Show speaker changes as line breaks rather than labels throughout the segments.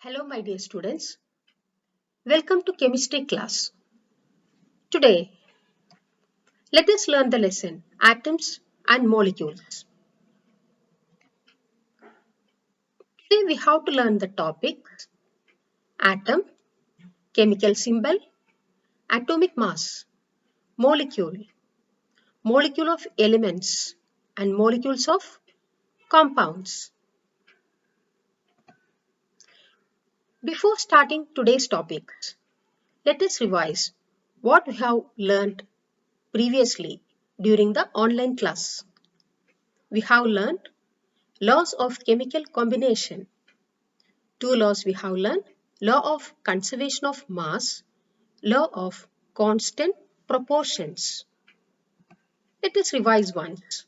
Hello, my dear students. Welcome to chemistry class. Today, let us learn the lesson atoms and molecules. Today, we have to learn the topics atom, chemical symbol, atomic mass, molecule, molecule of elements, and molecules of compounds. Before starting today's topics, let us revise what we have learned previously during the online class. We have learned laws of chemical combination. Two laws we have learned. Law of conservation of mass, law of constant proportions. Let us revise once.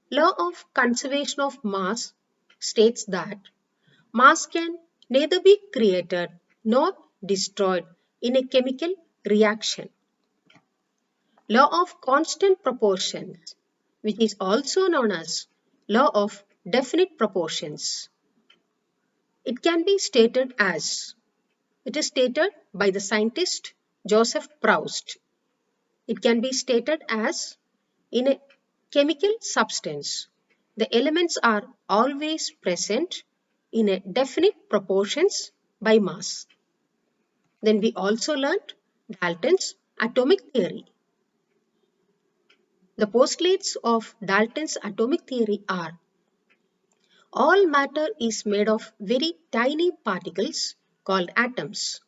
Law of conservation of mass states that mass can neither be created nor destroyed in a chemical reaction. Law of constant proportions, which is also known as law of definite proportions. It can be stated as It is stated by the scientist Joseph Proust. It can be stated as in a chemical substance, the elements are always present in a definite proportions by mass. Then we also learned Dalton's atomic theory. The postulates of Dalton's atomic theory are all matter is made of very tiny particles called atoms.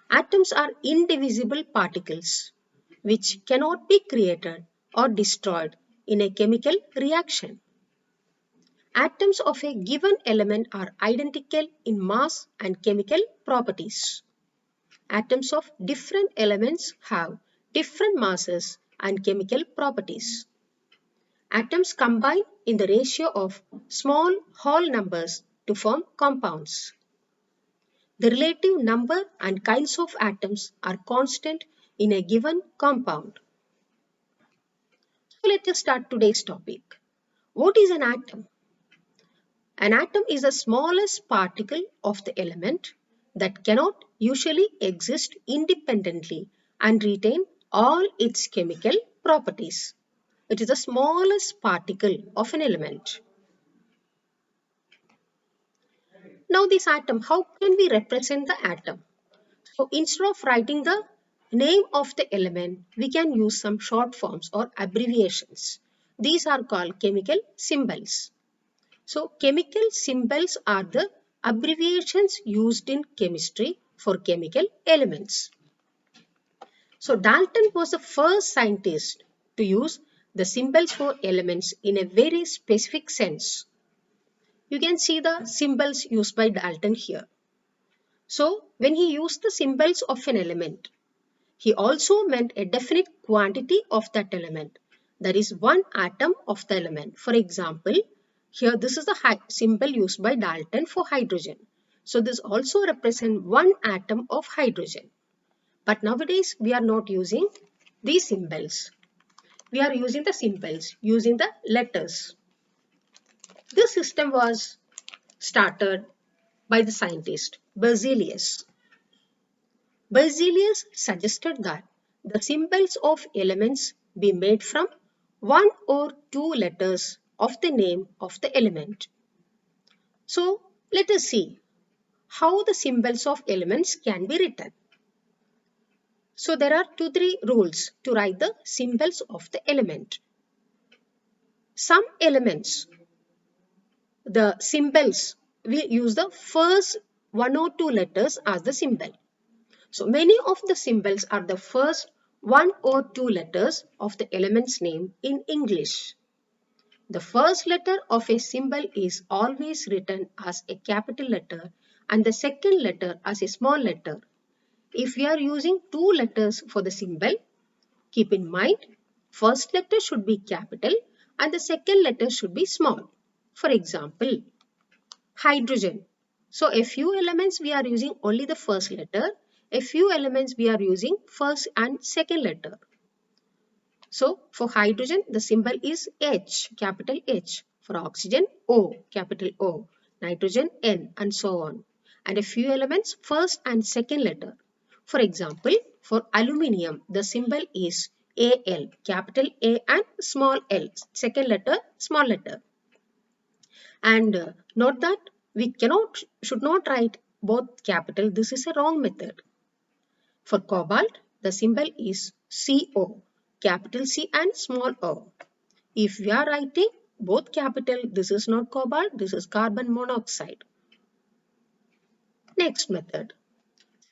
Atoms are indivisible particles which cannot be created or destroyed in a chemical reaction. Atoms of a given element are identical in mass and chemical properties. Atoms of different elements have different masses and chemical properties. Atoms combine in the ratio of small whole numbers to form compounds. The relative number and kinds of atoms are constant in a given compound. So let us start today's topic. What is an atom? An atom is the smallest particle of the element that cannot usually exist independently and retain all its chemical properties. It is the smallest particle of an element. Now this atom, how can we represent the atom? So instead of writing the name of the element, we can use some short forms or abbreviations. These are called chemical symbols. So chemical symbols are the abbreviations used in chemistry for chemical elements. So Dalton was the first scientist to use the symbols for elements in a very specific sense. You can see the symbols used by Dalton here. So when he used the symbols of an element, he also meant a definite quantity of that element. That is one atom of the element. For example, here this is the symbol used by Dalton for hydrogen. So this also represents one atom of hydrogen. But nowadays we are not using these symbols. We are using the symbols, using the letters. This system was started by the scientist Berzelius. Berzelius suggested that the symbols of elements be made from one or two letters of the name of the element. So let us see how the symbols of elements can be written. So there are 2-3 rules to write the symbols of the element. Some elements, the symbols, we use the first one or two letters as the symbol. So many of the symbols are the first one or two letters of the element's name in English. The first letter of a symbol is always written as a capital letter and the second letter as a small letter. If we are using two letters for the symbol, keep in mind first letter should be capital and the second letter should be small. For example, hydrogen. So a few elements we are using only the first letter. A few elements we are using first and second letter. So for hydrogen the symbol is H, capital H. For oxygen O, capital O. nitrogen N, and so on. And a few elements first and second letter. For example, for aluminium, the symbol is Al, capital A and small l, second letter, small letter. And note that we should not write both capital. This is a wrong method. For cobalt, the symbol is Co, capital C and small o. If we are writing both capital, this is not cobalt, this is carbon monoxide. Next method.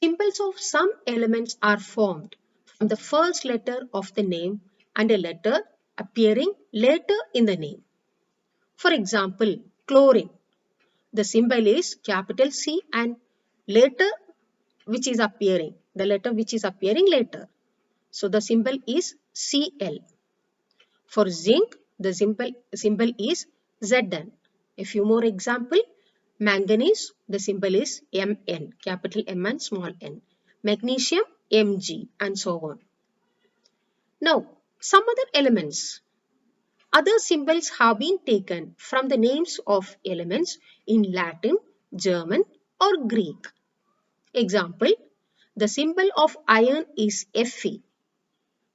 Symbols of some elements are formed from the first letter of the name and a letter appearing later in the name. For example, chlorine. The symbol is capital C and later which is appearing, the letter which is appearing later. So the symbol is Cl. For zinc, the symbol is Zn. A few more example. Manganese, the symbol is Mn, capital M and small n. Magnesium, Mg, and so on. Now, some other elements. Other symbols have been taken from the names of elements in Latin, German, or Greek. Example, the symbol of iron is Fe,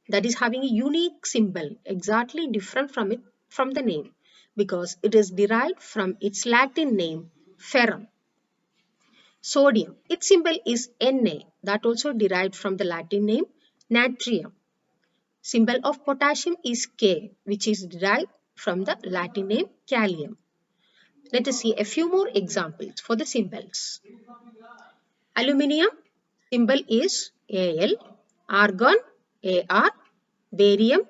that is having a unique symbol, exactly different from the name, because it is derived from its Latin name, ferrum. Sodium, its symbol is Na, that also derived from the Latin name, natrium. Symbol of potassium is K, which is derived from the Latin name, kalium. Let us see a few more examples for the symbols. Aluminium, symbol is Al, argon, Ar, barium,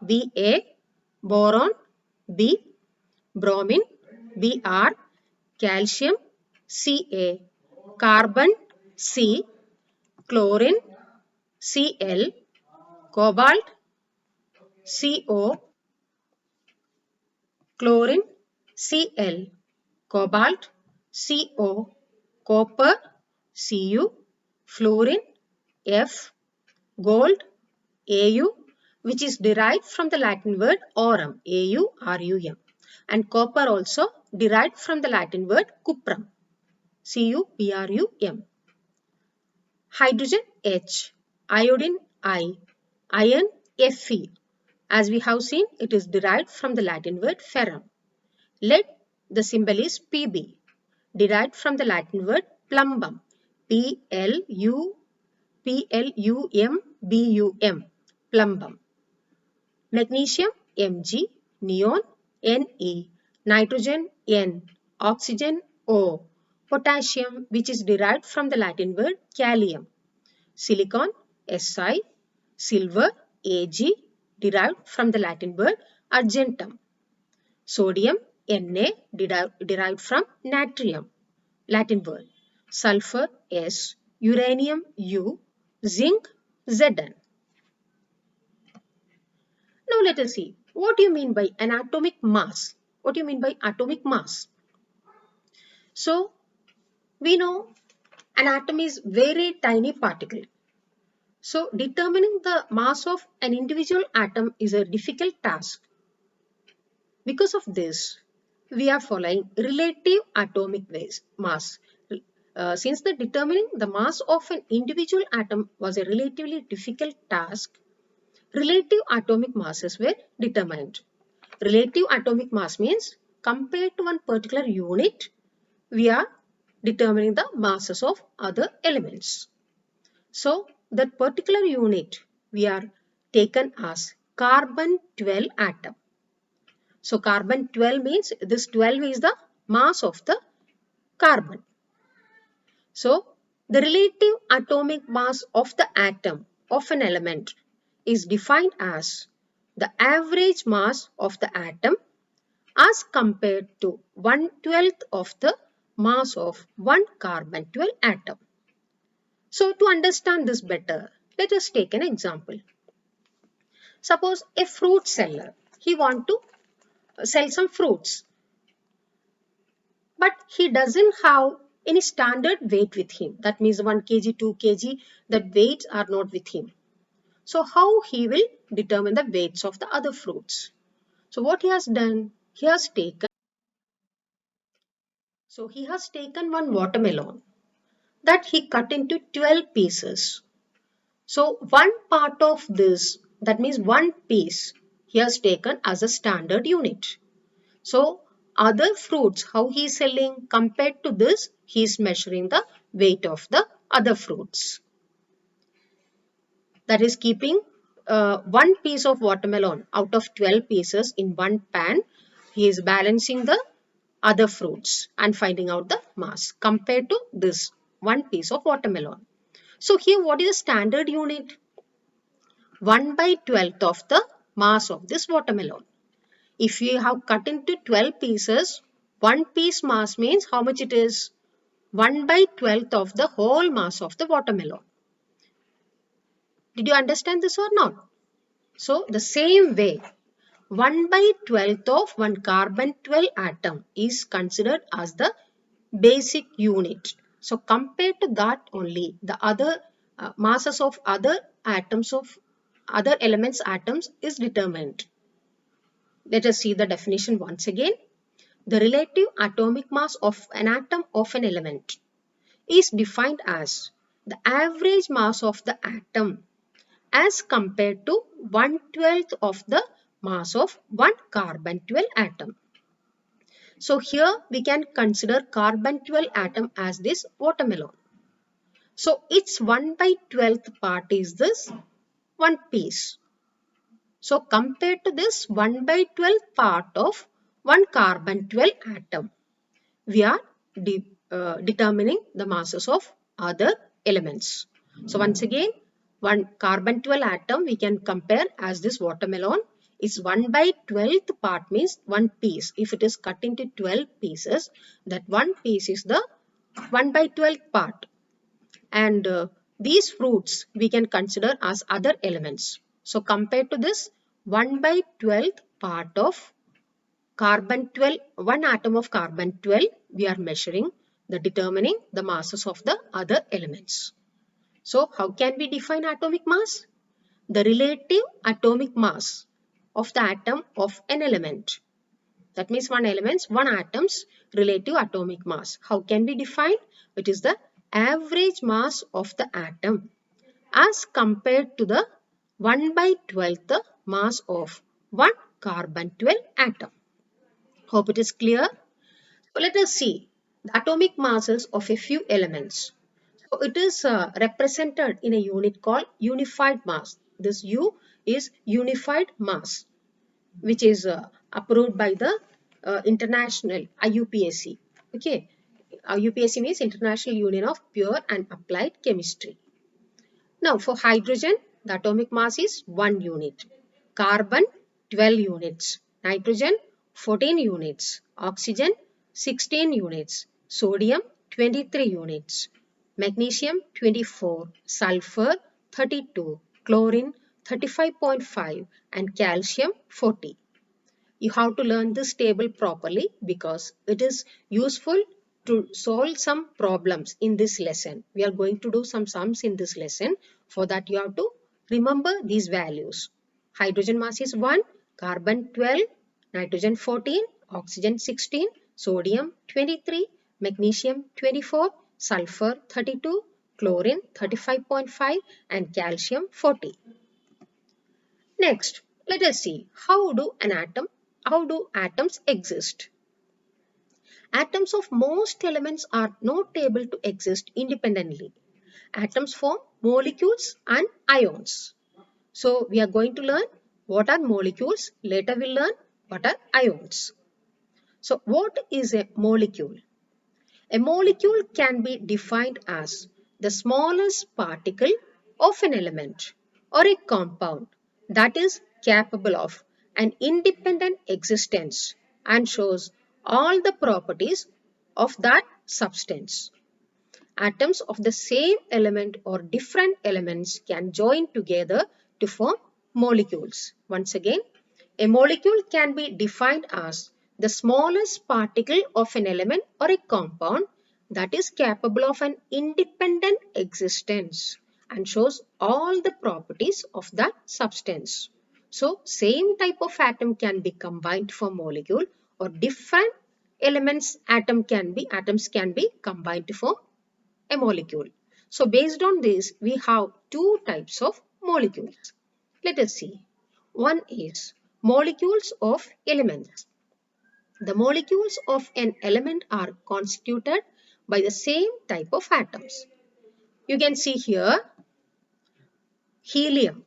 Ba, boron, B, bromine, Br, calcium, Ca, carbon, C, chlorine, Cl, cobalt, Co, chlorine, Cl, cobalt, Co, copper, Cu, fluorine, F, gold, Au, which is derived from the Latin word aurum, Aurum, and copper also derived from the Latin word cuprum, Cuprum. Hydrogen H, iodine I, iron Fe. As we have seen, it is derived from the Latin word ferrum. Lead, the symbol is Pb, derived from the Latin word plumbum, Plumbum, plumbum. Magnesium Mg, neon Ne, nitrogen N, oxygen O, potassium, which is derived from the Latin word kalium, silicon Si, silver Ag, derived from the Latin word argentum, sodium Na, derived from natrium, Latin word, sulfur S, uranium U, zinc Zn. Now let us see, what do you mean by an atomic mass? What do you mean by atomic mass? So, we know an atom is very tiny particle. So, determining the mass of an individual atom is a difficult task. Because of this, we are following relative atomic mass. Since determining the mass of an individual atom was a relatively difficult task, relative atomic masses were determined. Relative atomic mass means compared to one particular unit, we are determining the masses of other elements. So, that particular unit we are taken as carbon-12 atom. So, carbon-12 means this 12 is the mass of the carbon. So, the relative atomic mass of the atom of an element is defined as the average mass of the atom as compared to 1/12 of the mass of one carbon-12 atom. So to understand this better, let us take an example. Suppose a fruit seller, he wants to sell some fruits, but he doesn't have any standard weight with him. That means 1 kg, 2 kg, that weights are not with him. So how he will determine the weights of the other fruits? So what he has done, he has taken So he has taken one watermelon that he cut into 12 pieces. So one part of this, that means one piece, he has taken as a standard unit. So other fruits, how he is selling compared to this, he is measuring the weight of the other fruits. That is keeping one piece of watermelon out of 12 pieces in one pan. He is balancing the other fruits and finding out the mass compared to this one piece of watermelon. So here what is the standard unit? 1 by 12th of the mass of this watermelon. If you have cut into 12 pieces, one piece mass means how much it is? 1 by 12th of the whole mass of the watermelon. Did you understand this or not? So the same way, 1 by 12th of one carbon 12 atom is considered as the basic unit. So compared to that only, the other masses of other atoms of other elements atoms is determined. Let us see the definition once again. The relative atomic mass of an atom of an element is defined as the average mass of the atom as compared to 1/12 of the mass of one carbon 12 atom. So here we can consider carbon 12 atom as this watermelon. So its 1 by 12th part is this one piece. So compared to this 1 by 12th part of one carbon 12 atom, we are determining the masses of other elements. So once again, one carbon 12 atom we can compare as this watermelon. Is 1 by 12th part means one piece. If it is cut into 12 pieces, that one piece is the 1 by 12th part. And these fruits we can consider as other elements. So compared to this 1 by 12th part of carbon 12, one atom of carbon 12, we are measuring the determining the masses of the other elements. So how can we define atomic mass? The relative atomic mass of the atom of an element. That means one element's, one atom's relative atomic mass. How can we define? It is the average mass of the atom as compared to the 1 by 12th mass of one carbon 12 atom. Hope it is clear. So let us see the atomic masses of a few elements. So it is represented in a unit called unified mass. This U is unified mass, which is approved by the international IUPAC. Okay, IUPAC means International Union of Pure and Applied Chemistry. Now for hydrogen, the atomic mass is 1 unit. Carbon 12 units. Nitrogen 14 units. Oxygen 16 units. Sodium 23 units. Magnesium 24. Sulfur 32. Chlorine 35.5 and calcium 40. You have to learn this table properly because it is useful to solve some problems in this lesson. We are going to do some sums in this lesson. For that you have to remember these values. Hydrogen mass is 1, carbon 12, nitrogen 14, oxygen 16, sodium 23, magnesium 24, sulfur 32, chlorine 35.5 and calcium 40. Next, let us see how do atoms exist. Atoms of most elements are not able to exist independently. Atoms form molecules and ions. So we are going to learn what are molecules. Later we'll learn what are ions. So what is a molecule? A molecule can be defined as the smallest particle of an element or a compound that is capable of an independent existence and shows all the properties of that substance. Atoms of the same element or different elements can join together to form molecules. Once again, a molecule can be defined as the smallest particle of an element or a compound that is capable of an independent existence and shows all the properties of that substance. So, same type of atom can be combined for molecule or different atoms can be combined to form a molecule. So based on this, we have two types of molecules. Let us see. One is molecules of elements. The molecules of an element are constituted by the same type of atoms. You can see here helium.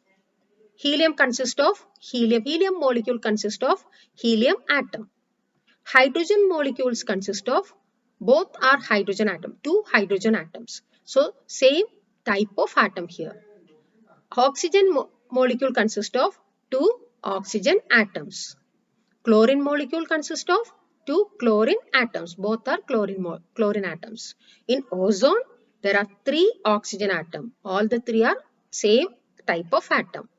Helium consists of helium. Helium molecule consists of helium atom. Hydrogen molecules consist of both are hydrogen atom, two hydrogen atoms. So same type of atom here. Oxygen molecule consists of two oxygen atoms. Chlorine molecule consists of two chlorine atoms. Both are chlorine atoms. In ozone, there are three oxygen atoms. All the three are same type of atom.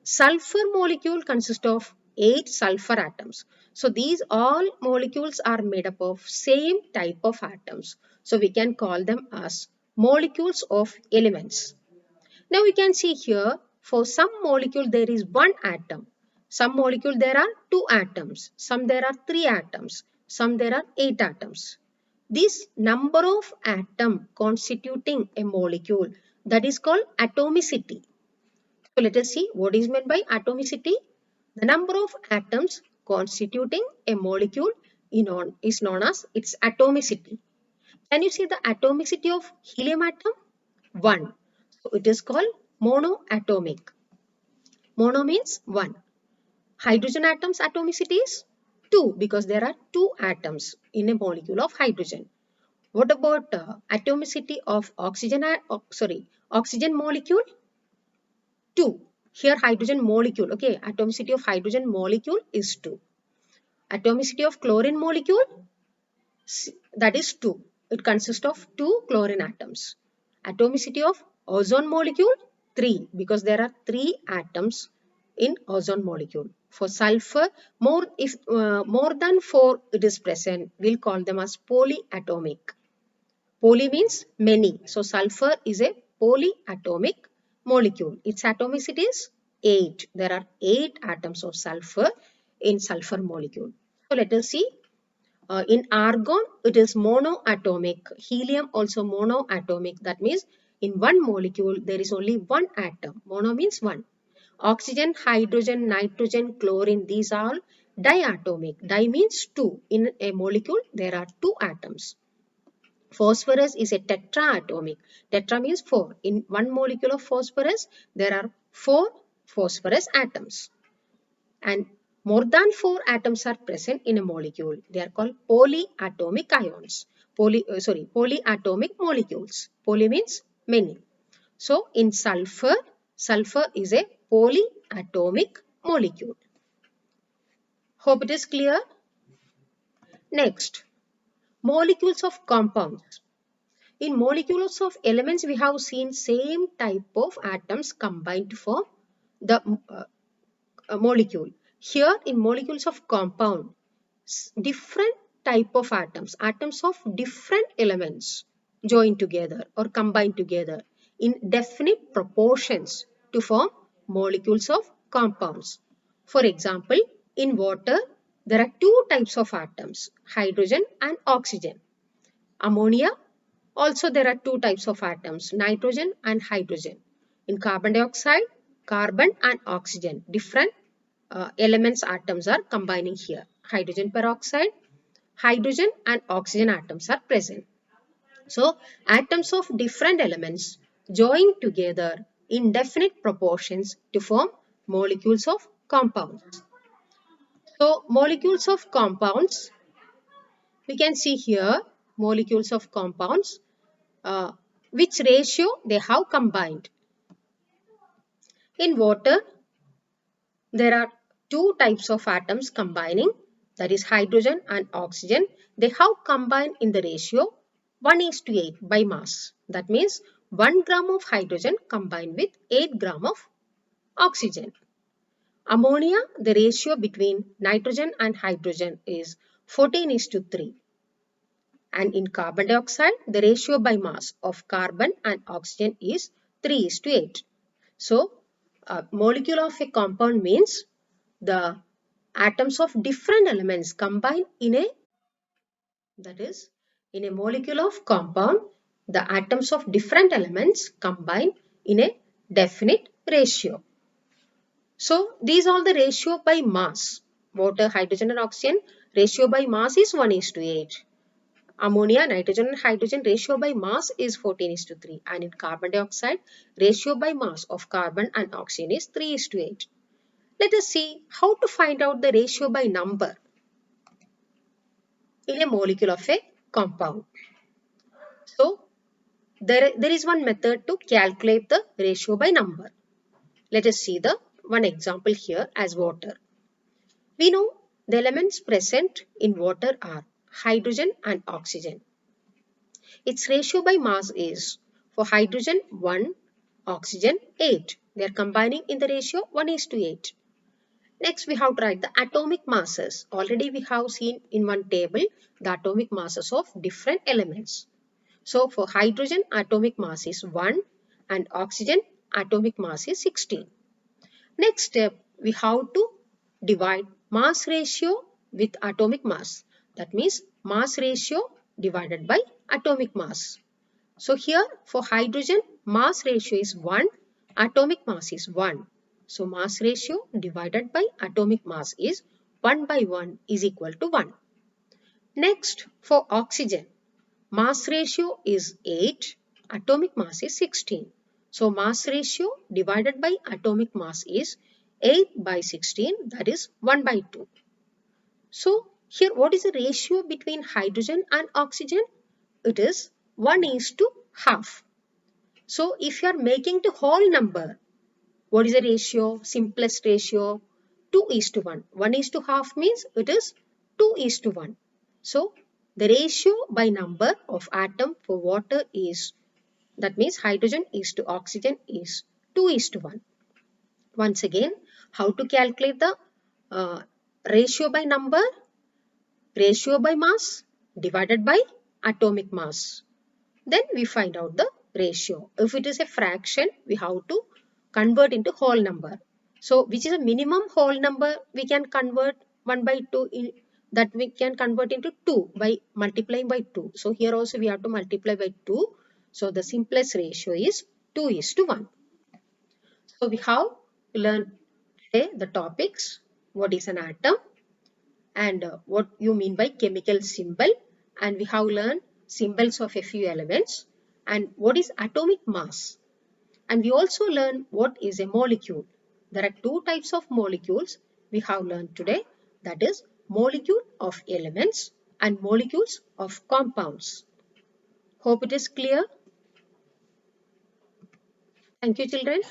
Sulfur molecule consists of 8 sulfur atoms. So these all molecules are made up of same type of atoms. So we can call them as molecules of elements. Now we can see here for some molecule there is one atom. Some molecule there are two atoms. Some there are three atoms. Some there are 8 atoms. This number of atom constituting a molecule, that is called atomicity. So let us see what is meant by atomicity. The number of atoms constituting a molecule is known as its atomicity. Can you see the atomicity of helium atom? 1. So it is called monoatomic. Mono means 1. Hydrogen atom's atomicity is 2 because there are 2 atoms in a molecule of hydrogen. What about atomicity of oxygen molecule? 2. Here hydrogen molecule, okay, atomicity of hydrogen molecule is 2. Atomicity of chlorine molecule, that is 2. It consists of 2 chlorine atoms. Atomicity of ozone molecule, 3 because there are 3 atoms in ozone molecule. For sulfur, more than 4 it is present, we'll call them as polyatomic. Poly means many. So sulfur is a polyatomic molecule. Its atomicity is 8. There are 8 atoms of sulfur in sulfur molecule. So let us see. In argon, it is monoatomic. Helium also monoatomic. That means in one molecule, there is only one atom. Mono means one. Oxygen, hydrogen, nitrogen, chlorine, these are all diatomic. Di means 2. In a molecule, there are 2 atoms. Phosphorus is a tetraatomic. Tetra means 4. In one molecule of phosphorus, there are 4 phosphorus atoms. And more than 4 atoms are present in a molecule. They are called polyatomic ions. Polyatomic molecules. Poly means many. So in sulfur, sulfur is a polyatomic molecule. Hope it is clear. Next, molecules of compounds. In molecules of elements, we have seen same type of atoms combined to form the molecule. Here in molecules of compound, different type of atoms of different elements join together or combine together in definite proportions to form molecules of compounds. For example, in water, there are two types of atoms, hydrogen and oxygen. Ammonia, also there are two types of atoms, nitrogen and hydrogen. In carbon dioxide, carbon and oxygen, different elements atoms are combining here. Hydrogen peroxide, hydrogen and oxygen atoms are present. So atoms of different elements join together in definite proportions to form molecules of compounds. So molecules of compounds, we can see here molecules of compounds, which ratio they have combined. In water, there are two types of atoms combining, that is hydrogen and oxygen. They have combined in the ratio 1:8 by mass. That means 1 gram of hydrogen combined with 8 gram of oxygen. Ammonia, the ratio between nitrogen and hydrogen is 14:3. And in carbon dioxide, the ratio by mass of carbon and oxygen is 3:8. So, a molecule of a compound means the atoms of different elements combined in a That is, in a molecule of compound, the atoms of different elements combine in a definite ratio. So these are the ratio by mass. Water, hydrogen and oxygen ratio by mass is 1 is to 8. Ammonia, nitrogen and hydrogen ratio by mass is 14 is to 3. And in carbon dioxide, ratio by mass of carbon and oxygen is 3 is to 8. Let us see how to find out the ratio by number in a molecule of a compound. So there is one method to calculate the ratio by number. Let us see the one example here as water. We know the elements present in water are hydrogen and oxygen. Its ratio by mass is for hydrogen 1, oxygen 8. They are combining in the ratio 1 is to 8. Next we have to write the atomic masses. Already we have seen in one table the atomic masses of different elements. So for hydrogen atomic mass is 1 and oxygen atomic mass is 16. Next step we have to divide mass ratio with atomic mass. That means mass ratio divided by atomic mass. So here for hydrogen mass ratio is 1, atomic mass is 1. So mass ratio divided by atomic mass is 1 by 1 is equal to 1. Next for oxygen, mass ratio is 8, atomic mass is 16. So mass ratio divided by atomic mass is 8 by 16, that is 1 by 2. So here what is the ratio between hydrogen and oxygen? It is 1 is to half. So if you are making the whole number, what is the ratio? Simplest ratio 2 is to 1. 1 is to half means it is 2 is to 1. So the ratio by number of atom for water is, that means hydrogen is to oxygen is 2 is to 1. Once again, how to calculate the ratio by number? Ratio by mass divided by atomic mass. Then we find out the ratio. If it is a fraction, we have to convert into whole number. So which is a minimum whole number we can convert 1 by 2 in, that we can convert into 2 by multiplying by 2. So here also we have to multiply by 2. So the simplest ratio is 2 is to 1. So we have learned today the topics, what is an atom and what you mean by chemical symbol, and we have learned symbols of a few elements and what is atomic mass, and we also learned what is a molecule. There are two types of molecules we have learned today, that is molecule of elements and molecules of compounds. Hope it is clear. Thank you children.